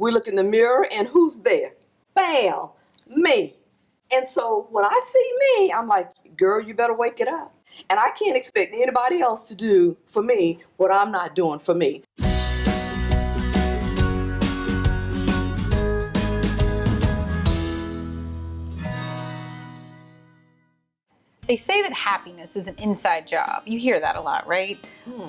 We look in the mirror and who's there? Bam, me. And so when I see me, I'm like, girl, you better wake it up. And I can't expect anybody else to do for me what I'm not doing for me. They say that happiness is an inside job. You hear that a lot, right?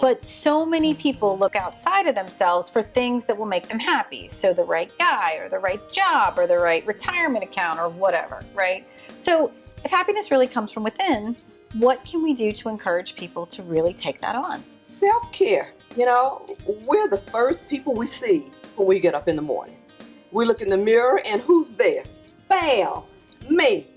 But so many people look outside of themselves for things that will make them happy. So the right guy or the right job or the right retirement account or whatever, right? So if happiness really comes from within, what can we do to encourage people to really take that on? Self-care. You know, we're the first people we see when we get up in the morning. We look in the mirror and who's there? Bam, me.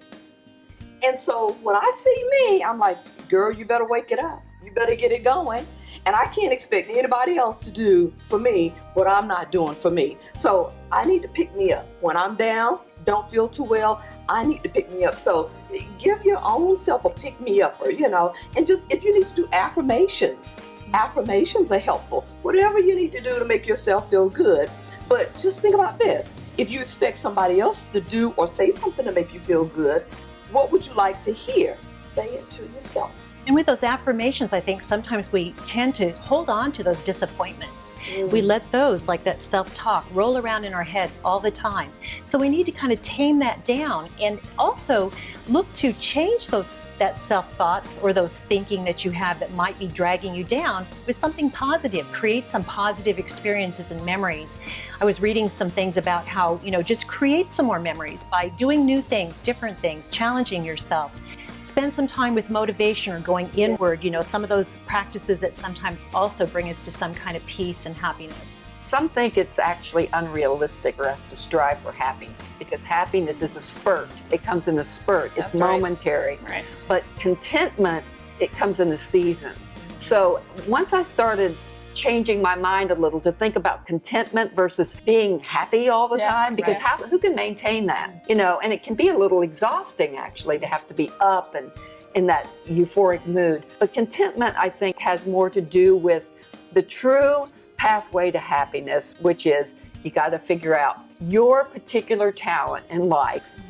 And so when I see me, I'm like, girl, you better wake it up. You better get it going. And I can't expect anybody else to do for me what I'm not doing for me. So I need to pick me up. When I'm down, don't feel too well, I need to pick me up. So give your own self a pick me up, or, you know, and just if you need to do affirmations, affirmations are helpful. Whatever you need to do to make yourself feel good. But just think about this. If you expect somebody else to do or say something to make you feel good, what would you like to hear? Say it to yourself. And with those affirmations, I think sometimes we tend to hold on to those disappointments. We let those, like that self-talk, roll around in our heads all the time. So we need to kind of tame that down and also look to change that self-thoughts or those thinking that you have that might be dragging you down with something positive. Create some positive experiences and memories. I was reading some things about how, just create some more memories by doing new things, different things, challenging yourself. Spend some time with motivation or going inward, some of those practices that sometimes also bring us to some kind of peace and happiness. Some think it's actually unrealistic for us to strive for happiness because happiness is a spurt. It comes in a spurt. It's That's right. momentary. Right. But contentment, it comes in a season. So once I started changing my mind a little to think about contentment versus being happy all the time, because who can maintain that? And it can be a little exhausting actually to have to be up and in that euphoric mood. But contentment, I think, has more to do with the true pathway to happiness, which is you got to figure out your particular talent in life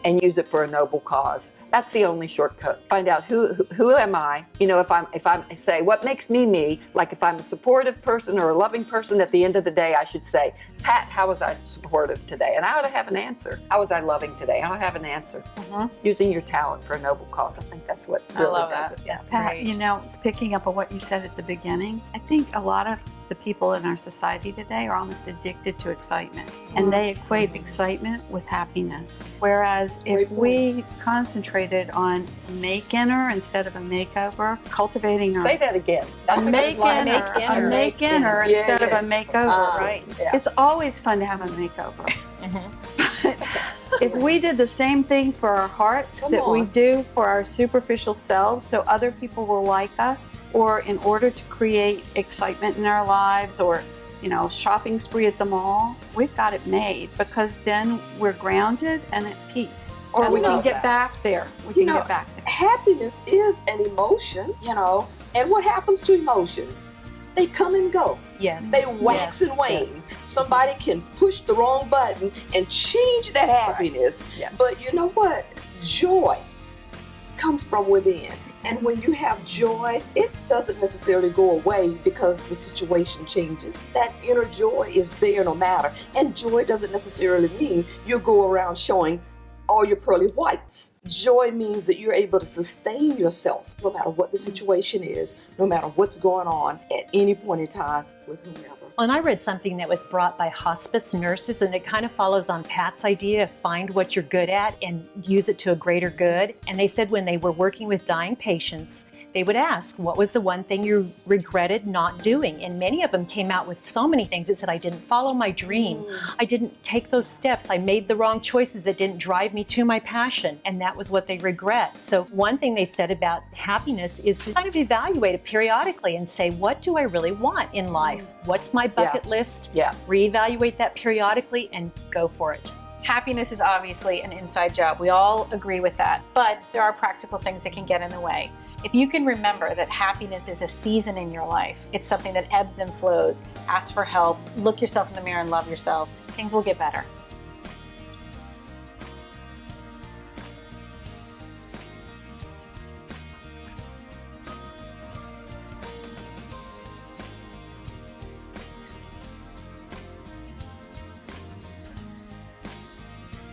and use it for a noble cause. That's the only shortcut. Find out who am I? If I say what makes me me, like if I'm a supportive person or a loving person, at the end of the day, I should say, Pat, how was I supportive today? And I ought to have an answer. How was I loving today? I ought to have an answer. Using your talent for a noble cause. I think that's what really does it. That's Pat, great. picking up on what you said at the beginning, I think a lot of the people in our society today are almost addicted to excitement, and they equate excitement with happiness. Whereas if we concentrated on a make-inner instead of a makeover, cultivating Say that again. That's a make-inner instead of a makeover, right? It's always fun to have a makeover. If we did the same thing for our hearts we do for our superficial selves, so other people will like us, or in order to create excitement in our lives, or shopping spree at the mall, we've got it made, because then we're grounded and at peace. Or we can get back there. We can get back there. Happiness is an emotion, and what happens to emotions? They come and go. Yes. They wax and wane. Yes. Somebody can push the wrong button and change that happiness. Right. Yeah. But you know what? Joy comes from within. And when you have joy, it doesn't necessarily go away because the situation changes. That inner joy is there no matter. And joy doesn't necessarily mean you'll go around showing all your pearly whites. Joy means that you're able to sustain yourself no matter what the situation is, no matter what's going on at any point in time with whomever. And I read something that was brought by hospice nurses, and it kind of follows on Pat's idea of find what you're good at and use it to a greater good. And they said when they were working with dying patients, they would ask, what was the one thing you regretted not doing? And many of them came out with so many things that said, I didn't follow my dream. I didn't take those steps. I made the wrong choices that didn't drive me to my passion. And that was what they regret. So one thing they said about happiness is to kind of evaluate it periodically and say, what do I really want in life? What's my bucket list? Reevaluate that periodically and go for it. Happiness is obviously an inside job. We all agree with that. But there are practical things that can get in the way. If you can remember that happiness is a season in your life, it's something that ebbs and flows, ask for help, look yourself in the mirror and love yourself, things will get better.